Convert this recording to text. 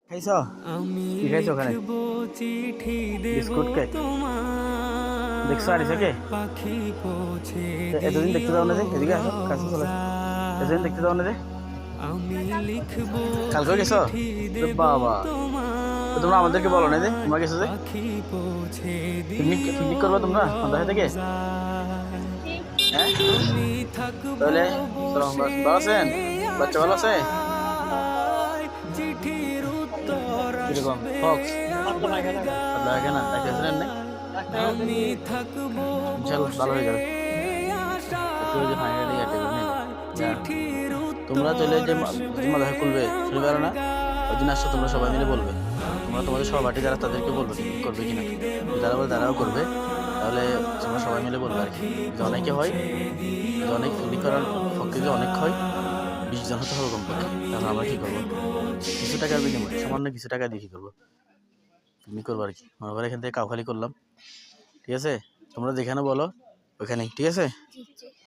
খাইছো? কি খাইছো ওখানে? বিস্কুট কেক দেখছো? আর কে এতদিন দেখতে দাও না যে, এদিকে আসো, কাছে চলে আসো। এতদিন দেখতে দাও না যে, কালকেও গেছো? বাবা, তো তোমরা আমাদেরকে বলো না যে তোমরা গেছো যে? পিকনিক পিকনিক করবা তোমরা মাদ্রাসা থেকে? হ্যাঁ, তাহলে চলো, ভালো আছেন? বাচ্চা ভালো আছে? কিরকম ফক্স লাগে না, ডাক্তার নাই? ইনশাল্লাহ ভালো হয়ে যাবে। একটু ওই যে ফাইনালি অ্যাটাক নেই। তোমরা চলে যে মাদ্রাসা খুলবে শনিবার না, ওই দিন আসছো তোমরা সবাই মিলে বলবে। তোমরা তোমাদের সহপাঠী যারা তাদেরকে বলবে পিকনিক করবে কিনা, যারা বলে তারাও করবে। তাহলে তোমরা সবাই মিলে বলবে আর কি। যে অনেকে হয়, যে অনেক পিকনিক করার পক্ষে যে অনেক হয়, 20 জন হতে হবে কমপক্ষে। তাহলে আমরা কি করবো? কিছু টাকার বিনিময়ে, সামান্য কিছু টাকা দিয়ে কি করবো? পিকনিক করবো আর কি। মনে করো এখান থেকে কাউখালি করলাম, ঠিক আছে? তোমরা যেখানে বলো ওখানেই, ঠিক আছে?